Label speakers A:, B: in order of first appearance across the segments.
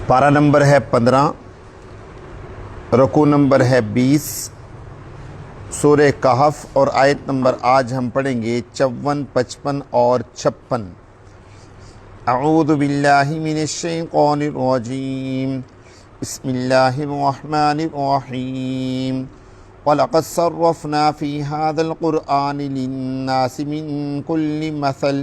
A: پارہ نمبر ہے 15، رکوع نمبر ہے 20، سورہ کہف، اور آیت نمبر آج ہم پڑھیں گے 54، 55 اور 56۔ اعوذ باللہ من الشیطان الرجیم، بسم اللہ الرحمن الرحیم۔ وَلَقَدْ صَرَّفْنَا فِي هَذَا الْقُرْآنِ لِلنَّاسِ مِنْ كُلِّ مَثَلٍ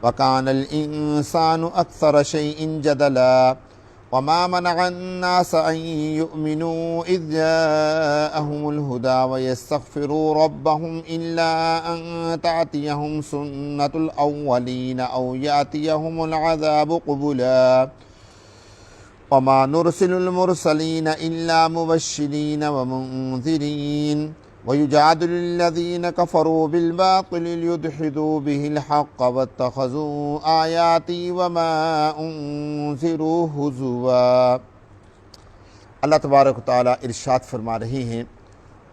A: وَكَانَ الْإِنسَانُ أَكْثَرَ شَيْءٍ جَدَلًا وَمَا مَنَعَ النَّاسَ أَن يُؤْمِنُوا إِذْ جَاءَهُمُ الْهُدَى وَيَسْتَغْفِرُوا رَبَّهُمْ إِلَّا أَن تَأْتِيَهُمْ سُنَّةُ الْأَوَّلِينَ أَوْ يَأْتِيَهُمُ الْعَذَابُ قُبُلًا وَمَا نُرْسِلُ الْمُرْسَلِينَ إِلَّا مُبَشِّرِينَ وَمُنذِرِينَ وَيُجَادِلُ الَّذِينَ كَفَرُوا بِالْبَاطِلِ لِيُدْحِضُوا بِهِ الْحَقَّ وَاتَّخَذُوا آيَاتِي وَمَا أُنذِرُوا هُزُوًا۔ اللہ تبارک و تعالیٰ ارشاد فرما رہے ہیں،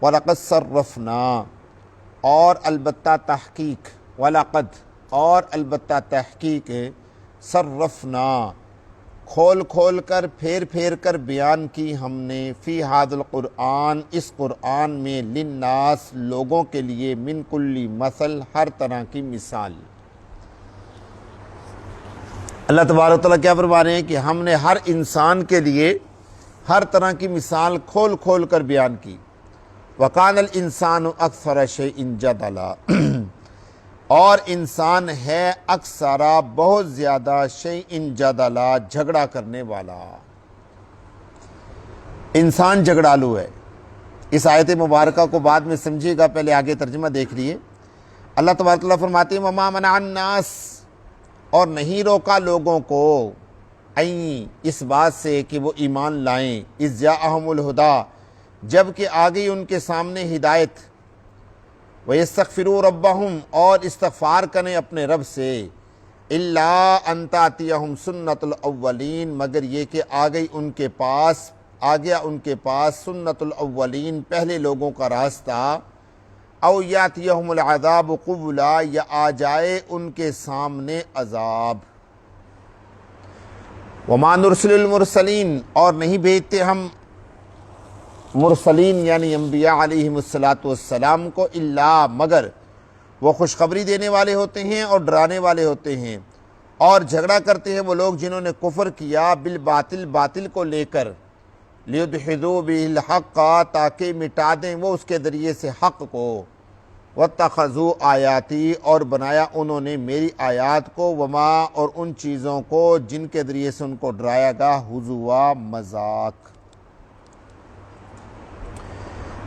A: وَلَقَدْ صَرَّفْنَا، اور البتہ تحقیق، وَلَقَدْ، اور البتہ تحقیق، صرفنا، کھول کھول کر، پھیر پھیر کر بیان کی ہم نے، فی ھذا القرآن، اس قرآن میں، للناس، لوگوں کے لیے، من کلی مثل، ہر طرح کی مثال۔ اللہ تبارک و تعالیٰ کیا فرما رہے ہیں کہ ہم نے ہر انسان کے لیے ہر طرح کی مثال کھول کھول کر بیان کی۔ وَقَانَ الْإِنسَانُ أَكْثَرَ شَيْءٍ جَدَلًا، اور انسان ہے اکثرا، بہت زیادہ، شیءٍ جدلا، جھگڑا کرنے والا۔ انسان جھگڑالو ہے۔ اس آیت مبارکہ کو بعد میں سمجھیے گا، پہلے آگے ترجمہ دیکھ لیے۔ اللہ تبارک و تعالیٰ فرماتے ہیں، وَمَا مَنَعَ النَّاسَ، اور نہیں روکا لوگوں کو، اس بات سے کہ وہ ایمان لائیں، اذ جاءہم الہدیٰ، جب کہ آ گئی ان کے سامنے ہدایت، وَيَسْتَغْفِرُوا رَبَّهُمْ، اور استغفار کریں اپنے رب سے، إِلَّا أَن تَأْتِيَهُمْ سُنَّةُ الْأَوَّلِينَ، مگر یہ کہ آ گیا ان کے پاس سنت الاولین، پہلے لوگوں کا راستہ، أَوْ يَأْتِيَهُمُ الْعَذَابُ قُبُلًا، یا آ جائے ان کے سامنے عذاب۔ وَمَا نُرْسِلُ الْمُرْسَلِينَ، اور نہیں بھیجتے ہم مرسلین یعنی انبیاء علیہم السلام کو، الا، مگر وہ خوشخبری دینے والے ہوتے ہیں اور ڈرانے والے ہوتے ہیں، اور جھگڑا کرتے ہیں وہ لوگ جنہوں نے کفر کیا، بالباطل، باطل کو لے کر، لیدحضوا بہ الحق، تاکہ مٹا دیں وہ اس کے ذریعے سے حق کو، واتخذوا آیاتی، اور بنایا انہوں نے میری آیات کو، وما، اور ان چیزوں کو جن کے ذریعے سے ان کو ڈرایا گا، ہزوا، مذاق۔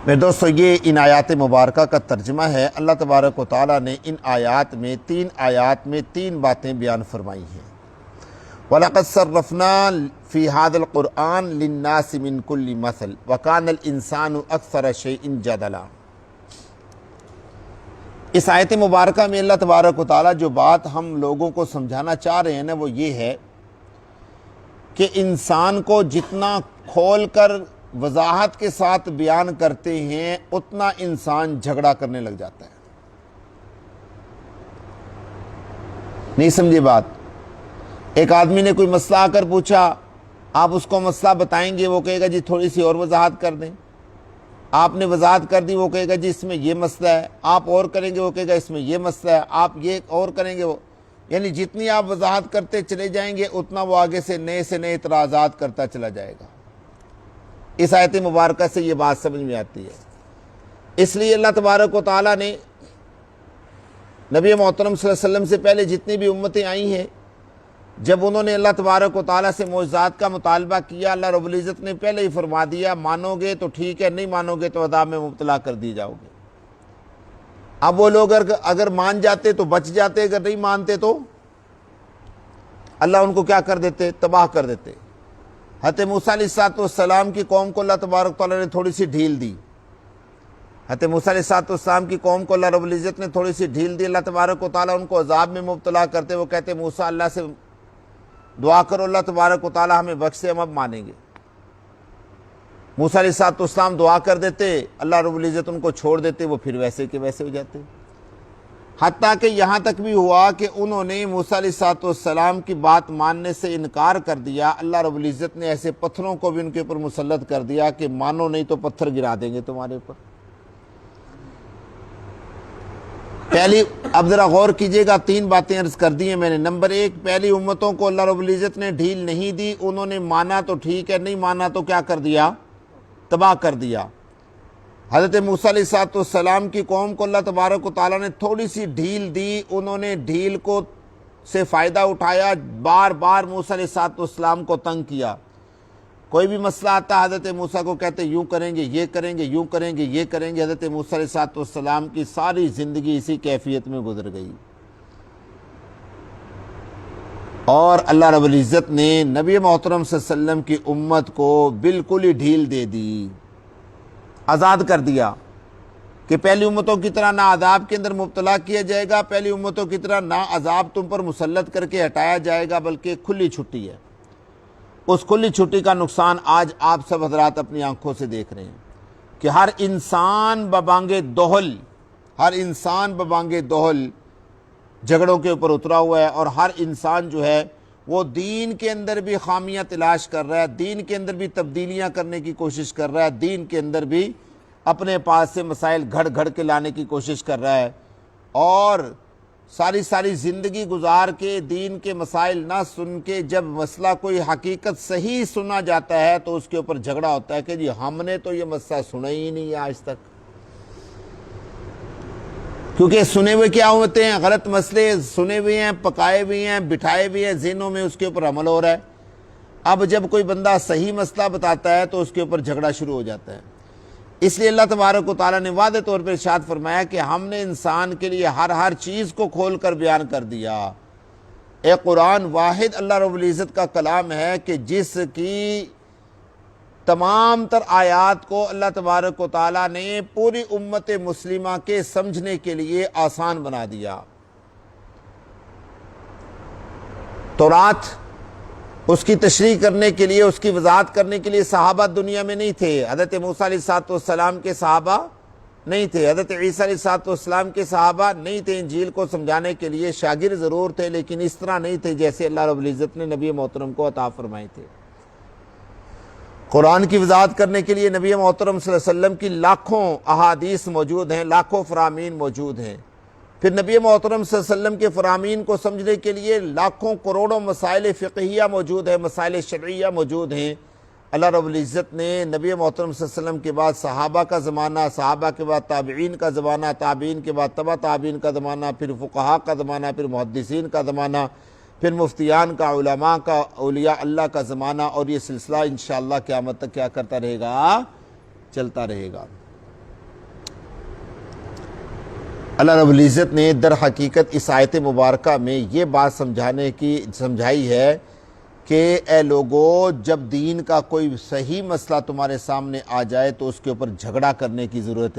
A: میرے دوستو، یہ ان آیات مبارکہ کا ترجمہ ہے۔ اللہ تبارک و تعالیٰ نے ان آیات میں، تین آیات میں، تین باتیں بیان فرمائی ہیں۔ وَلَقَدْ صَرَّفْنَا فِي هَذَا الْقُرْآنِ لِلنَّاسِ مِنْ كُلِّ مَثَلٍ وَكَانَ الْإِنسَانُ أَكْثَرَ شَيْءٍ جَدَلًا۔ اس آیت مبارکہ میں اللہ تبارک و تعالیٰ جو بات ہم لوگوں کو سمجھانا چاہ رہے ہیں نا، وہ یہ ہے کہ انسان کو جتنا کھول کر وضاحت کے ساتھ بیان کرتے ہیں، اتنا انسان جھگڑا کرنے لگ جاتا ہے۔ نہیں سمجھے بات؟ ایک آدمی نے کوئی مسئلہ آ کر پوچھا، آپ اس کو مسئلہ بتائیں گے، وہ کہے گا جی تھوڑی سی اور وضاحت کر دیں۔ آپ نے وضاحت کر دی، وہ کہے گا جی اس میں یہ مسئلہ ہے۔ آپ اور کریں گے، وہ کہے گا اس میں یہ مسئلہ ہے۔ آپ یہ اور کریں گے، وہ، یعنی جتنی آپ وضاحت کرتے چلے جائیں گے، اتنا وہ آگے سے نئے اعتراضات کرتا چلا جائے گا۔ اس آیت مبارکہ سے یہ بات سمجھ میں آتی ہے۔ اس لیے اللہ تبارک و تعالیٰ نے نبی محترم صلی اللہ علیہ وسلم سے پہلے جتنی بھی امتیں آئی ہیں، جب انہوں نے اللہ تبارک و تعالیٰ سے معجزات کا مطالبہ کیا، اللہ رب العزت نے پہلے ہی فرما دیا، مانو گے تو ٹھیک ہے، نہیں مانو گے تو عذاب میں مبتلا کر دی جاؤ گے۔ اب وہ لوگ اگر مان جاتے تو بچ جاتے، اگر نہیں مانتے تو اللہ ان کو کیا کر دیتے؟ تباہ کر دیتے۔ حضرت موسیٰ علیہ السلام کی قوم کو اللہ تبارک تعالیٰ نے تھوڑی سی ڈھیل دی۔ حضرت موسیٰ علیہ السلام کی قوم کو اللہ رب العزت نے تھوڑی سی ڈھیل دی۔ اللہ تبارک و تعالیٰ ان کو عذاب میں مبتلا کرتے، وہ کہتے موسیٰ اللہ سے دعا کرو، اللہ تبارک و تعالیٰ ہمیں بخشے، ہم اب مانیں گے۔ موسیٰ علیہ السلام دعا کر دیتے، اللہ رب العزت ان کو چھوڑ دیتے، وہ پھر ویسے کے ویسے ہو جاتے۔ حتیٰ کہ یہاں تک بھی ہوا کہ انہوں نے موسیٰ علیہ السلام کی بات ماننے سے انکار کر دیا۔ اللہ رب العزت نے ایسے پتھروں کو بھی ان کے اوپر مسلط کر دیا کہ مانو نہیں تو پتھر گرا دیں گے تمہارے اوپر۔ پہلی، اب ذرا غور کیجئے گا، 3 باتیں عرض کر دی ہیں میں نے۔ نمبر 1، پہلی امتوں کو اللہ رب العزت نے ڈھیل نہیں دی، انہوں نے مانا تو ٹھیک ہے، نہیں مانا تو کیا کر دیا؟ تباہ کر دیا۔ حضرت موسیٰ علیہ السلام کی قوم کو اللہ تبارک و تعالیٰ نے تھوڑی سی ڈھیل دی، انہوں نے ڈھیل کو سے فائدہ اٹھایا، بار بار موسیٰ علیہ السلام کو تنگ کیا۔ کوئی بھی مسئلہ آتا حضرت موسیٰ کو کہتے یوں کریں گے، یہ کریں گے، یوں کریں گے، یہ کریں گے۔ حضرت موسیٰ علیہ السلام کی ساری زندگی اسی کیفیت میں گزر گئی، اور اللہ رب العزت نے نبی محترم صلی اللہ علیہ وسلم کی امت کو بالکل ہی ڈھیل دے دی، آزاد کر دیا کہ پہلی امتوں کی طرح نہ عذاب کے اندر مبتلا کیا جائے گا، پہلی امتوں کی طرح نہ عذاب تم پر مسلط کر کے ہٹایا جائے گا، بلکہ کھلی چھٹی ہے۔ اس کھلی چھٹی کا نقصان آج آپ سب حضرات اپنی آنکھوں سے دیکھ رہے ہیں کہ ہر انسان ببانگِ دہل جھگڑوں کے اوپر اترا ہوا ہے، اور ہر انسان جو ہے وہ دین کے اندر بھی خامیاں تلاش کر رہا ہے، دین کے اندر بھی تبدیلیاں کرنے کی کوشش کر رہا ہے، دین کے اندر بھی اپنے پاس سے مسائل گھڑ گھڑ کے لانے کی کوشش کر رہا ہے، اور ساری زندگی گزار کے دین کے مسائل نہ سن کے جب مسئلہ کوئی حقیقت صحیح سنا جاتا ہے تو اس کے اوپر جھگڑا ہوتا ہے کہ جی ہم نے تو یہ مسئلہ سنا ہی نہیں ہے آج تک۔ کیونکہ سنے ہوئے کیا ہوتے ہیں؟ غلط مسئلے سنے ہوئے ہیں، پکائے ہوئے ہیں، بٹھائے ہوئے ہیں ذہنوں میں، اس کے اوپر عمل ہو رہا ہے۔ اب جب کوئی بندہ صحیح مسئلہ بتاتا ہے تو اس کے اوپر جھگڑا شروع ہو جاتا ہے۔ اس لیے اللہ تبارک و تعالیٰ نے واضح طور پر ارشاد فرمایا کہ ہم نے انسان کے لیے ہر چیز کو کھول کر بیان کر دیا۔ اے قرآن واحد اللہ رب العزت کا کلام ہے کہ جس کی تمام تر آیات کو اللہ تبارک و تعالیٰ نے پوری امت مسلمہ کے سمجھنے کے لیے آسان بنا دیا۔ تورات اس کی تشریح کرنے کے لیے، اس کی وضاحت کرنے کے لیے صحابہ دنیا میں نہیں تھے، حضرت موسیٰ علیہ السلام کے صحابہ نہیں تھے، حضرت عیسیٰ علیہ السلام کے صحابہ نہیں تھے، انجیل کو سمجھانے کے لیے شاگرد ضرور تھے، لیکن اس طرح نہیں تھے جیسے اللہ رب العزت نے نبی محترم کو عطا فرمائے تھے۔ قرآن کی وضاحت کرنے کے لیے نبی محترم صلی اللہ علیہ وسلم کی لاکھوں احادیث موجود ہیں، لاکھوں فرامین موجود ہیں۔ پھر نبی محترم صلی اللہ علیہ وسلم کے فرامین کو سمجھنے کے لیے لاکھوں کروڑوں مسائل فقہیہ موجود ہیں، مسائل شرعیہ موجود ہیں۔ اللہ رب العزت نے نبی محترم صلی اللہ علیہ وسلم کے بعد صحابہ کا زمانہ، صحابہ کے بعد تابعین کا زمانہ، تابعین کے بعد تبع تابعین کا زمانہ، پھر فقہاء کا زمانہ، پھر محدثین کا زمانہ، پھر مفتیان کا، علماء کا، اولیاء اللہ کا زمانہ، اور یہ سلسلہ انشاءاللہ قیامت تک کیا کرتا رہے گا؟ چلتا رہے گا۔ اللہ رب العزت نے در حقیقت اس آیت مبارکہ میں یہ بات سمجھائی ہے کہ اے لوگو، جب دین کا کوئی صحیح مسئلہ تمہارے سامنے آ جائے تو اس کے اوپر جھگڑا کرنے کی ضرورت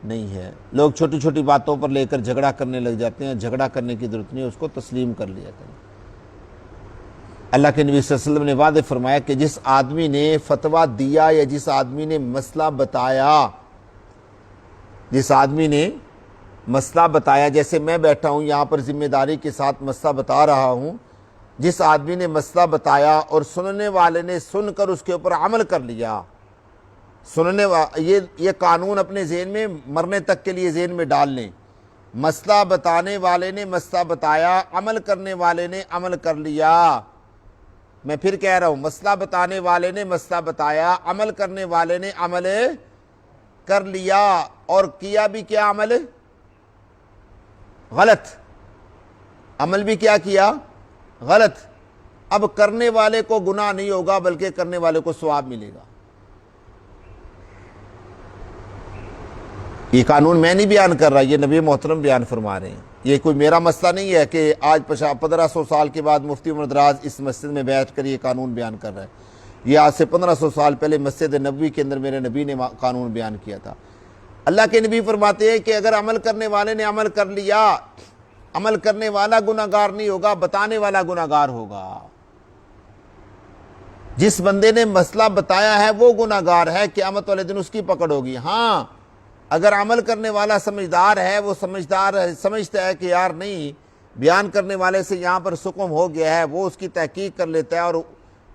A: نہیں ہے۔ لوگ چھوٹی چھوٹی باتوں پر لے کر جھگڑا کرنے لگ جاتے ہیں، جھگڑا کرنے کی ضرورت نہیں ہے، اس کو تسلیم کر لیا کریں۔ اللہ کے نبی صلی اللہ علیہ وسلم نے واضح فرمایا کہ جس آدمی نے فتویٰ دیا یا جس آدمی نے مسئلہ بتایا، جیسے میں بیٹھا ہوں یہاں پر ذمہ داری کے ساتھ مسئلہ بتا رہا ہوں، جس آدمی نے مسئلہ بتایا اور سننے والے نے سن کر اس کے اوپر عمل کر لیا، یہ قانون اپنے ذہن میں مرنے تک کے لیے ذہن میں ڈال لیں۔ مسئلہ بتانے والے نے مسئلہ بتایا، عمل کرنے والے نے عمل کر لیا۔ میں پھر کہہ رہا ہوں، مسئلہ بتانے والے نے مسئلہ بتایا، عمل کرنے والے نے عمل کر لیا، اور کیا بھی کیا عمل؟ غلط عمل بھی کیا غلط۔ اب کرنے والے کو گناہ نہیں ہوگا بلکہ کرنے والے کو ثواب ملے گا۔ یہ قانون میں نہیں بیان کر رہا، یہ نبی محترم بیان فرما رہے ہیں۔ یہ کوئی میرا مسئلہ نہیں ہے کہ آج 1500 سال کے بعد مفتی عمر دراز اس مسجد میں بیٹھ کر یہ قانون بیان کر رہا ہے۔ یہ آج سے 1500 سال پہلے مسجد نبوی کے اندر میرے نبی نے قانون بیان کیا تھا۔ اللہ کے نبی فرماتے ہیں کہ اگر عمل کرنے والے نے عمل کر لیا، عمل کرنے والا گناہگار نہیں ہوگا، بتانے والا گناہگار ہوگا۔ جس بندے نے مسئلہ بتایا ہے وہ گناہگار ہے، قیامت والے دن اس کی پکڑ ہوگی۔ ہاں، اگر عمل کرنے والا سمجھدار ہے، وہ سمجھتا ہے کہ یار نہیں، بیان کرنے والے سے یہاں پر سکم ہو گیا ہے، وہ اس کی تحقیق کر لیتا ہے اور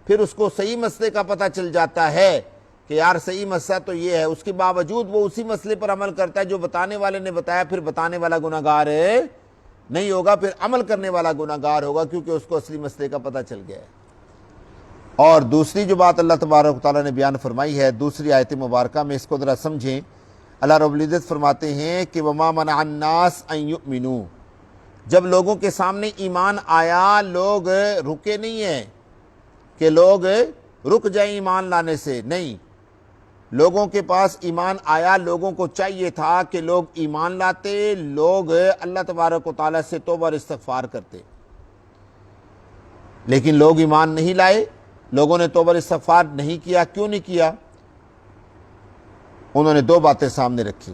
A: پھر اس کو صحیح مسئلے کا پتہ چل جاتا ہے کہ یار صحیح مسئلہ تو یہ ہے، اس کے باوجود وہ اسی مسئلے پر عمل کرتا ہے جو بتانے والے نے بتایا، پھر بتانے والا گناہگار نہیں ہوگا، پھر عمل کرنے والا گناہگار ہوگا، کیونکہ اس کو اصلی مسئلے کا پتہ چل گیا ہے۔ اور دوسری جو بات اللہ تبارک و تعالیٰ نے بیان فرمائی ہے دوسری آیت مبارکہ میں، اس کو ذرا سمجھیں۔ اللہ رب العزت فرماتے ہیں کہ وَمَا مَنَعَ النَّاسَ أَن يُؤْمِنُوا، جب لوگوں کے سامنے ایمان آیا، لوگ رکے نہیں ہیں کہ لوگ رک جائیں ایمان لانے سے، نہیں، لوگوں کے پاس ایمان آیا، لوگوں کو چاہیے تھا کہ لوگ ایمان لاتے، لوگ اللہ تبارک و تعالیٰ سے توبہ اور استغفار کرتے، لیکن لوگ ایمان نہیں لائے، لوگوں نے توبہ اور استغفار نہیں کیا۔ کیوں نہیں کیا؟ انہوں نے دو باتیں سامنے رکھی۔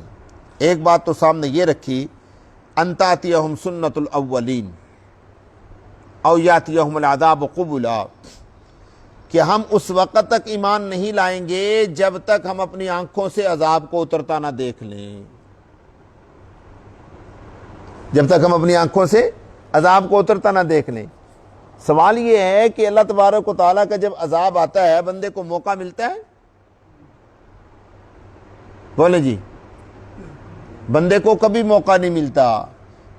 A: ایک بات تو سامنے یہ رکھی، ان تأتیہم سنت الاولین او یاتیہم العذاب قبلا، کہ ہم اس وقت تک ایمان نہیں لائیں گے جب تک ہم اپنی آنکھوں سے عذاب کو اترتا نہ دیکھ لیں، جب تک ہم اپنی آنکھوں سے عذاب کو اترتا نہ دیکھ لیں۔ سوال یہ ہے کہ اللہ تبارک و تعالیٰ کا جب عذاب آتا ہے بندے کو موقع ملتا ہے؟ بولے جی، بندے کو کبھی موقع نہیں ملتا۔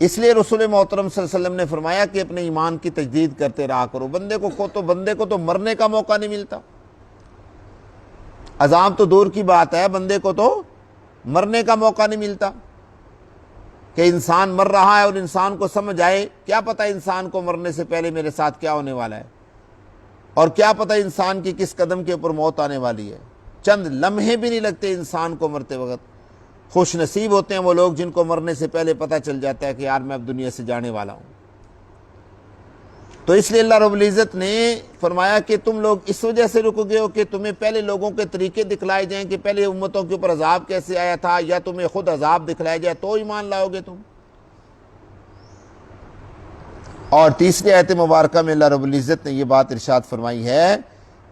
A: اس لیے رسول محترم صلی اللہ علیہ وسلم نے فرمایا کہ اپنے ایمان کی تجدید کرتے رہا کرو۔ بندے کو تو مرنے کا موقع نہیں ملتا، عذاب تو دور کی بات ہے، بندے کو تو مرنے کا موقع نہیں ملتا کہ انسان مر رہا ہے اور انسان کو سمجھ آئے، کیا پتہ انسان کو مرنے سے پہلے میرے ساتھ کیا ہونے والا ہے، اور کیا پتہ انسان کی کس قدم کے اوپر موت آنے والی ہے۔ چند لمحے بھی نہیں لگتے انسان کو مرتے وقت۔ خوش نصیب ہوتے ہیں وہ لوگ جن کو مرنے سے پہلے پتہ چل جاتا ہے کہ یار میں اب دنیا سے جانے والا ہوں۔ تو اس لیے اللہ رب العزت نے فرمایا کہ تم لوگ اس وجہ سے رک گئے ہو کہ تمہیں پہلے لوگوں کے طریقے دکھلائے جائیں کہ پہلے امتوں کے اوپر عذاب کیسے آیا تھا، یا تمہیں خود عذاب دکھلایا جائے تو ایمان لاؤ گے تم۔ اور تیسری آیت مبارکہ میں اللہ رب العزت نے یہ بات ارشاد فرمائی ہے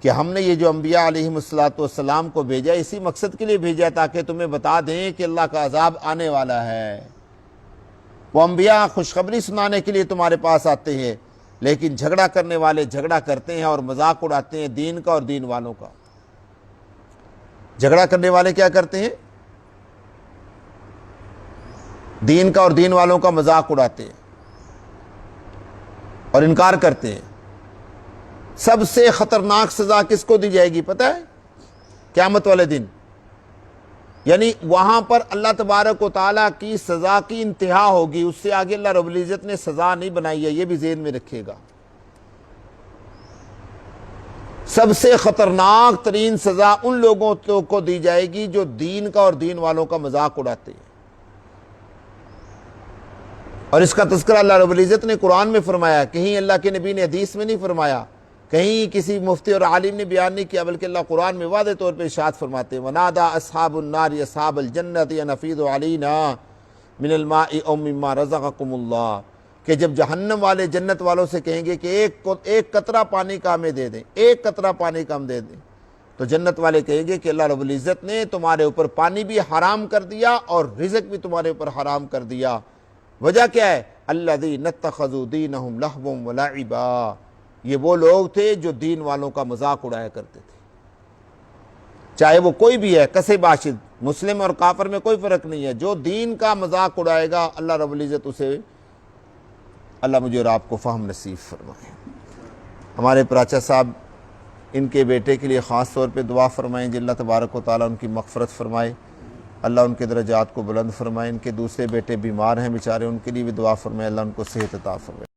A: کہ ہم نے یہ جو انبیاء علیہم السلام کو بھیجا اسی مقصد کے لیے بھیجا تاکہ تمہیں بتا دیں کہ اللہ کا عذاب آنے والا ہے۔ وہ انبیاء خوشخبری سنانے کے لیے تمہارے پاس آتے ہیں، لیکن جھگڑا کرنے والے جھگڑا کرتے ہیں اور مذاق اڑاتے ہیں دین کا اور دین والوں کا۔ جھگڑا کرنے والے کیا کرتے ہیں؟ دین کا اور دین والوں کا مذاق اڑاتے ہیں اور انکار کرتے ہیں۔ سب سے خطرناک سزا کس کو دی جائے گی پتہ ہے؟ قیامت والے دن، یعنی وہاں پر اللہ تبارک و تعالیٰ کی سزا کی انتہا ہوگی، اس سے آگے اللہ رب العزت نے سزا نہیں بنائی ہے، یہ بھی ذہن میں رکھیے گا۔ سب سے خطرناک ترین سزا ان لوگوں کو دی جائے گی جو دین کا اور دین والوں کا مذاق اڑاتے ہیں، اور اس کا تذکرہ اللہ رب العزت نے قرآن میں فرمایا، کہیں اللہ کے نبی نے حدیث میں نہیں فرمایا، کہیں کسی مفتی اور عالم نے بیان نہیں کیا، بلکہ اللہ قرآن میں واضح طور پہ ارشاد فرماتے ہیں وَنَادَى أَصْحَابُ النَّارِ أَصْحَابَ الْجَنَّةِ أَنْ أَفِيضُوا عَلَيْنَا مِنَ الْمَاءِ أَوْ مِمَّا رَزَقَكُمُ اللَّهُ، کہ جب جہنم والے جنت والوں سے کہیں گے کہ ایک قطرہ پانی کا ہمیں دے دیں، ایک قطرہ پانی کا ہم دے دیں، تو جنت والے کہیں گے کہ اللہ رب العزت نے تمہارے اوپر پانی بھی حرام کر دیا اور رزق بھی تمہارے اوپر حرام کر دیا۔ وجہ کیا ہے؟ الَّذِينَ اتَّخَذُوا دِينَهُمْ لَهْوًا وَلَعِبًا، یہ وہ لوگ تھے جو دین والوں کا مذاق اڑایا کرتے تھے، چاہے وہ کوئی بھی ہے، کسے باشد، مسلم اور کافر میں کوئی فرق نہیں ہے، جو دین کا مذاق اڑائے گا اللہ رب العزت اسے، اللہ مجھے اور آپ کو فہم نصیب فرمائے۔ ہمارے پراچا صاحب، ان کے بیٹے کے لیے خاص طور پہ دعا فرمائیں جی اللہ تبارک و تعالیٰ ان کی مغفرت فرمائے، اللہ ان کے درجات کو بلند فرمائے۔ ان کے دوسرے بیٹے بیمار ہیں بیچارے، ان کے لیے بھی دعا فرمائے، اللہ ان کو صحت عطا فرمائے۔